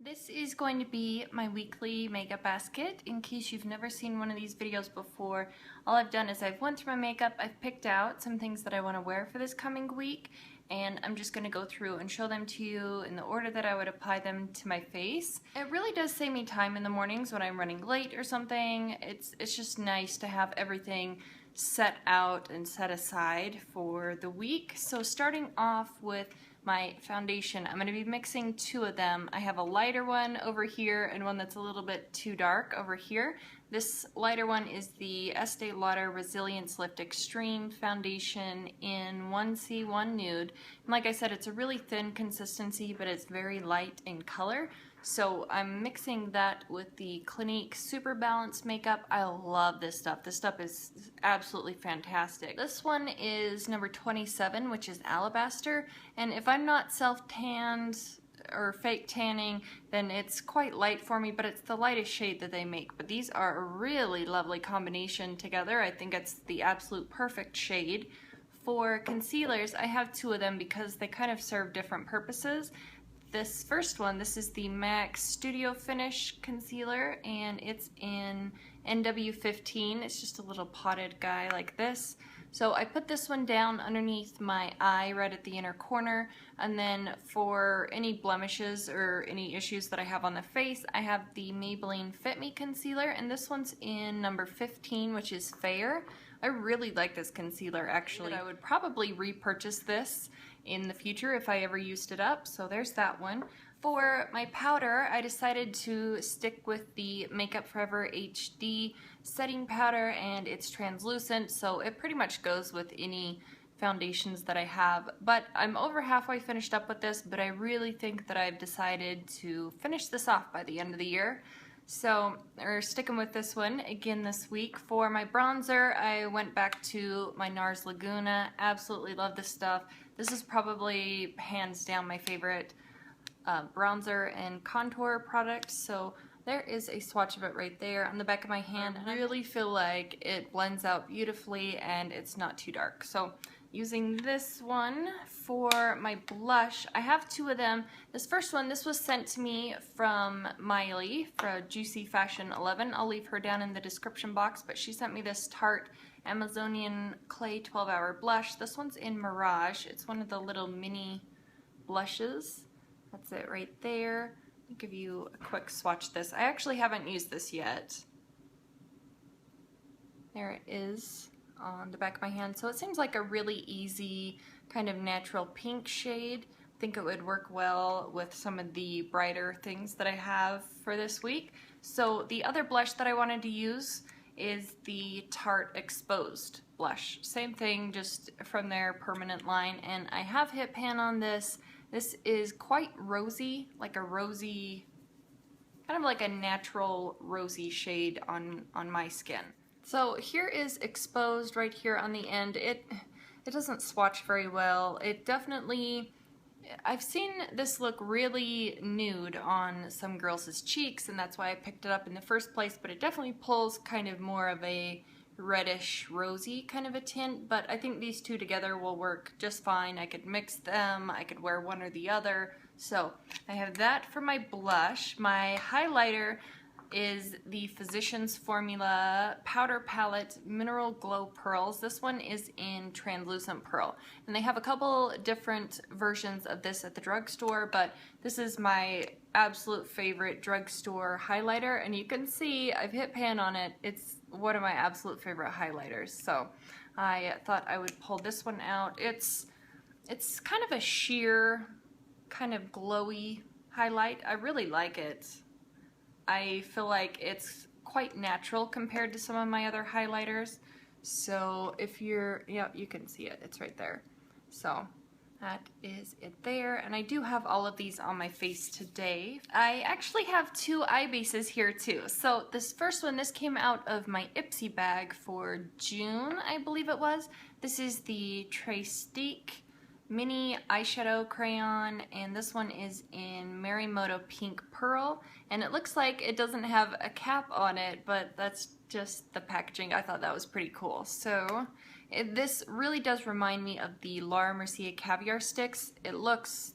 This is going to be my weekly makeup basket. In case you've never seen one of these videos before, all I've done is I've went through my makeup, I've picked out some things that I want to wear for this coming week, and I'm just going to go through and show them to you in the order that I would apply them to my face. It really does save me time in the mornings when I'm running late or something. It's just nice to have everything set out and set aside for the week. So starting off with my foundation, I'm going to be mixing two of them. I have a lighter one over here and one that's a little bit too dark over here. This lighter one is the Estee Lauder Resilience Lift Extreme Foundation in 1C1 Nude. And like I said, it's a really thin consistency, but it's very light in color. So I'm mixing that with the Clinique Super Balanced Makeup. I love this stuff. This stuff is absolutely fantastic. This one is number 27, which is Alabaster. And if I'm not self-tanned or fake tanning, then it's quite light for me, but it's the lightest shade that they make. But these are a really lovely combination together. I think it's the absolute perfect shade. For concealers, I have two of them because they kind of serve different purposes. This first one, this is the MAC Studio Finish Concealer, and it's in NW15. It's just a little potted guy like this. So I put this one down underneath my eye right at the inner corner, and then for any blemishes or any issues that I have on the face, I have the Maybelline Fit Me Concealer, and this one's in number 15, which is Fair. I really like this concealer, actually. I would probably repurchase this in the future if I ever used it up, so there's that one. For my powder, I decided to stick with the Makeup Forever HD setting powder, and it's translucent, so it pretty much goes with any foundations that I have. But I'm over halfway finished up with this, but I really think that I've decided to finish this off by the end of the year. So we're sticking with this one again this week. For my bronzer, I went back to my NARS Laguna. Absolutely love this stuff. This is probably hands down my favorite bronzer and contour product. So there is a swatch of it right there on the back of my hand. I really feel like it blends out beautifully and it's not too dark. So using this one for my blush, I have two of them. This first one, this was sent to me from Miley for Juicy Fashion 11. I'll leave her down in the description box, but she sent me this Tarte Amazonian Clay 12-Hour Blush. This one's in Mirage. It's one of the little mini blushes. That's it right there. I'll give you a quick swatch of this. I actually haven't used this yet. There it is on the back of my hand. So it seems like a really easy kind of natural pink shade. I think it would work well with some of the brighter things that I have for this week. So the other blush that I wanted to use is the Tarte Exposed blush. Same thing, just from their permanent line, and I have hit pan on this. This is quite rosy, like a rosy, kind of like a natural rosy shade on my skin. So here is Exposed right here on the end. It doesn't swatch very well. It definitely, I've seen this look really nude on some girls' cheeks, and that's why I picked it up in the first place, but it definitely pulls kind of more of a reddish rosy kind of a tint, but I think these two together will work just fine. I could mix them, I could wear one or the other. So I have that for my blush. My highlighter is the Physicians Formula Powder Palette Mineral Glow Pearls. This one is in Translucent Pearl, and they have a couple different versions of this at the drugstore, but this is my absolute favorite drugstore highlighter, and you can see I've hit pan on it. It's one of my absolute favorite highlighters, so I thought I would pull this one out. It's kind of a sheer, kind of glowy highlight. I really like it. I feel like it's quite natural compared to some of my other highlighters. So if you're, yeah, you can see it. It's right there. So that is it there. And I do have all of these on my face today. I actually have two eye bases here too. So this first one, this came out of my Ipsy bag for June, I believe it was. This is the Trestique Mini Eyeshadow Crayon, and this one is in Marimoto Pink Pearl, and it looks like it doesn't have a cap on it, but that's just the packaging. I thought that was pretty cool. So this really does remind me of the Laura Mercier Caviar Sticks. It looks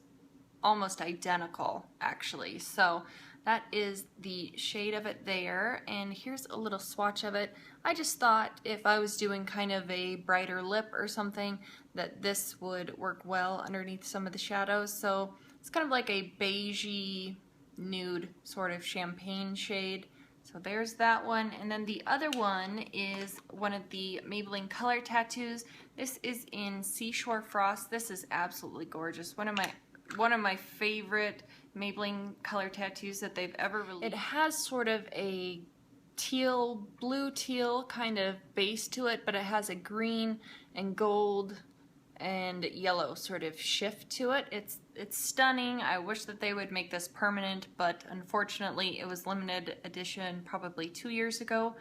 almost identical actually. So that is the shade of it there, and here's a little swatch of it. I just thought if I was doing kind of a brighter lip or something that this would work well underneath some of the shadows. So it's kind of like a beigey nude sort of champagne shade. So there's that one, and then the other one is one of the Maybelline Color Tattoos. This is in Seashore Frost. This is absolutely gorgeous. One of my favorite Maybelline Color Tattoos that they've ever released. It has sort of a teal, blue teal kind of base to it, but it has a green and gold and yellow sort of shift to it. It's stunning. I wish that they would make this permanent, but unfortunately it was limited edition probably 2 years ago.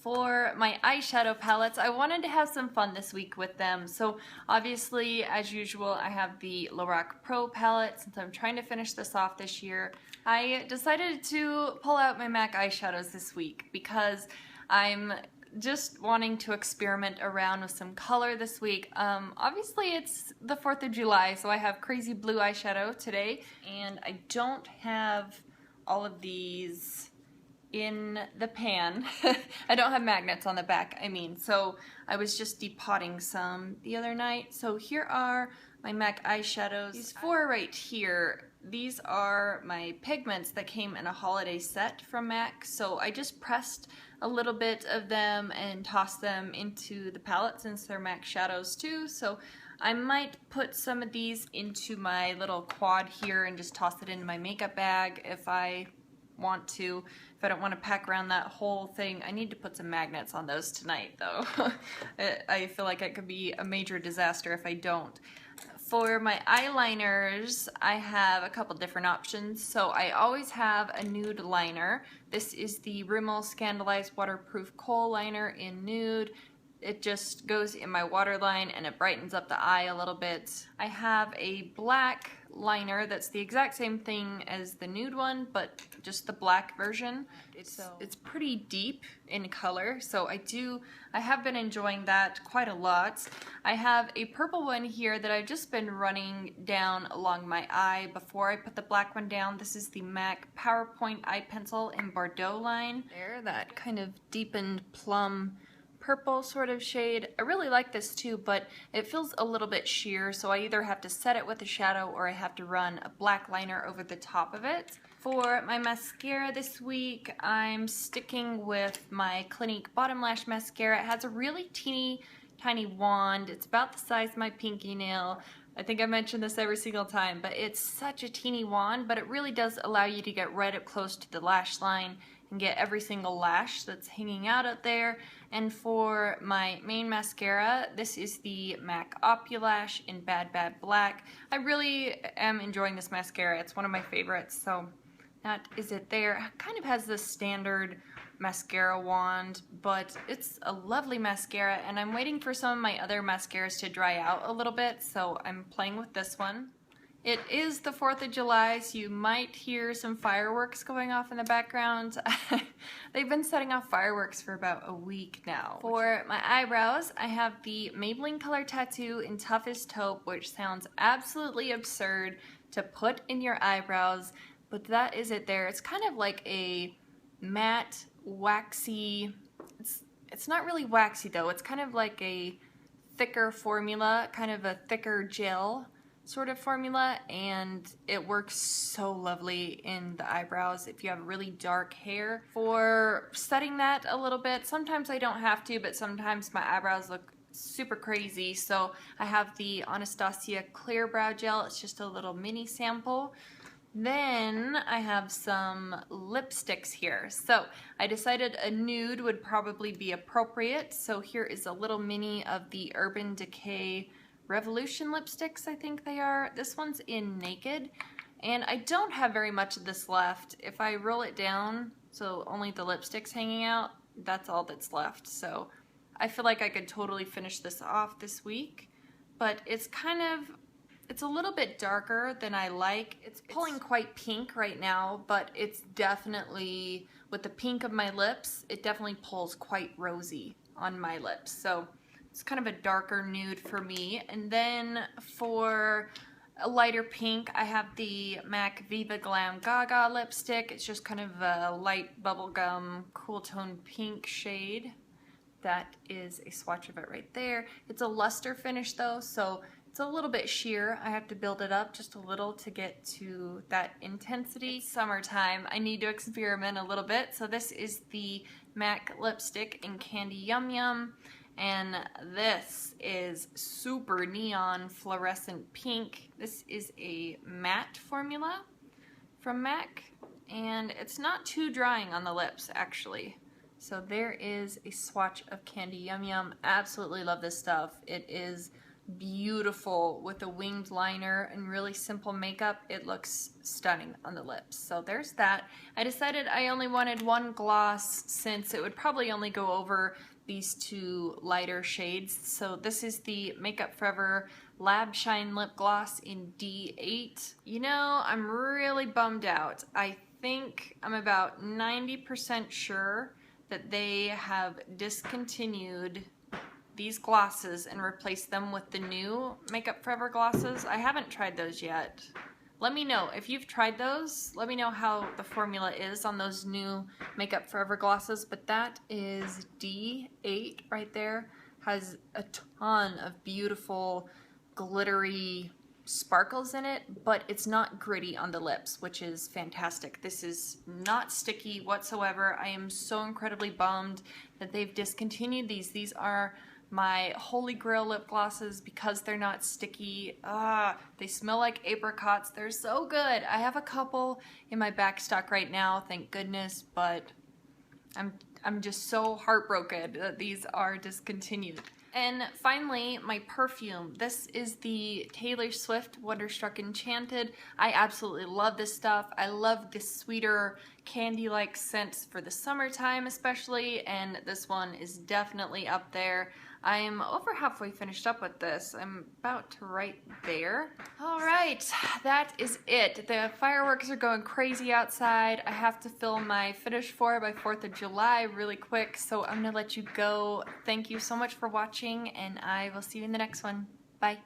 For my eyeshadow palettes, I wanted to have some fun this week with them. So obviously, as usual, I have the LORAC Pro palette. Since I'm trying to finish this off this year, I decided to pull out my MAC eyeshadows this week because I'm just wanting to experiment around with some color this week. Obviously it's the 4th of July, so I have crazy blue eyeshadow today, and I don't have all of these in the pan. I don't have magnets on the back, I mean, so I was just depotting some the other night. So here are my MAC eyeshadows. These 4 right here, these are my pigments that came in a holiday set from MAC, so I just pressed a little bit of them and tossed them into the palette since they're MAC shadows too. So I might put some of these into my little quad here and just toss it into my makeup bag if I want to. If I don't want to pack around that whole thing, I need to put some magnets on those tonight though. I feel like it could be a major disaster if I don't. For my eyeliners, I have a couple different options. So I always have a nude liner. This is the Rimmel Scandaleyes Waterproof Kohl liner in nude. It just goes in my waterline and it brightens up the eye a little bit. I have a black liner that's the exact same thing as the nude one, but just the black version. It's pretty deep in color, so I have been enjoying that quite a lot. I have a purple one here that I've just been running down along my eye before I put the black one down. This is the MAC PowerPoint Eye Pencil in Bordeaux line. There, that kind of deepened plum purple sort of shade. I really like this too, but it feels a little bit sheer, so I either have to set it with a shadow or I have to run a black liner over the top of it. For my mascara this week, I'm sticking with my Clinique Bottom Lash mascara. It has a really teeny tiny wand. It's about the size of my pinky nail. I think I mention this every single time, but it's such a teeny wand, but it really does allow you to get right up close to the lash line and get every single lash that's hanging out there. And for my main mascara, this is the MAC Opulash in Bad Bad Black. I really am enjoying this mascara. It's one of my favorites, so that is it there. It kind of has the standard mascara wand, but it's a lovely mascara, and I'm waiting for some of my other mascaras to dry out a little bit, so I'm playing with this one. It is the 4th of July, so you might hear some fireworks going off in the background. They've been setting off fireworks for about a week now. For my eyebrows, I have the Maybelline Color Tattoo in Toughest Taupe, which sounds absolutely absurd to put in your eyebrows, but that is it there. It's kind of like a matte, waxy, it's not really waxy though, it's kind of like a thicker formula, kind of a thicker gel sort of formula, and it works so lovely in the eyebrows if you have really dark hair. For setting that a little bit, sometimes I don't have to, but sometimes my eyebrows look super crazy, so I have the Anastasia Clear Brow Gel. It's just a little mini sample. Then I have some lipsticks here. So I decided a nude would probably be appropriate, so here is a little mini of the Urban Decay Revolution lipsticks, I think they are. This one's in Naked, and I don't have very much of this left. If I roll it down, so only the lipstick's hanging out, that's all that's left. So I feel like I could totally finish this off this week, but it's a little bit darker than I like. It's pulling quite pink right now, but it's definitely, with the pink of my lips, it definitely pulls quite rosy on my lips. So it's kind of a darker nude for me. And then for a lighter pink, I have the MAC Viva Glam Gaga lipstick. It's just kind of a light bubblegum cool tone pink shade. That is a swatch of it right there. It's a luster finish though, so it's a little bit sheer. I have to build it up just a little to get to that intensity. It's summertime. I need to experiment a little bit. So this is the MAC lipstick in Candy Yum Yum. And this is super neon fluorescent pink. This is a matte formula from MAC. And it's not too drying on the lips, actually. So there is a swatch of Candy Yum Yum. Absolutely love this stuff. It is beautiful with a winged liner and really simple makeup. It looks stunning on the lips. So there's that. I decided I only wanted one gloss since it would probably only go over these two lighter shades. So this is the Makeup Forever Lab Shine Lip Gloss in D8. You know, I'm really bummed out. I think I'm about 90% sure that they have discontinued these glosses and replaced them with the new Makeup Forever glosses. I haven't tried those yet. Let me know if you've tried those. Let me know how the formula is on those new Makeup Forever glosses. But that is D8 right there. Has a ton of beautiful glittery sparkles in it, but it's not gritty on the lips, which is fantastic. This is not sticky whatsoever. I am so incredibly bummed that they've discontinued these. These are my holy grail lip glosses because they're not sticky. They smell like apricots. They're so good. I have a couple in my back stock right now, thank goodness, but I'm just so heartbroken that these are discontinued. And finally, my perfume. This is the Taylor Swift Wonderstruck Enchanted. I absolutely love this stuff. I love the sweeter candy-like scents for the summertime especially, and this one is definitely up there. I'm over halfway finished up with this. I'm about to right there. All right, that is it. The fireworks are going crazy outside. I have to film my finish for by 4th of July really quick, so I'm gonna let you go. Thank you so much for watching, and I will see you in the next one. Bye.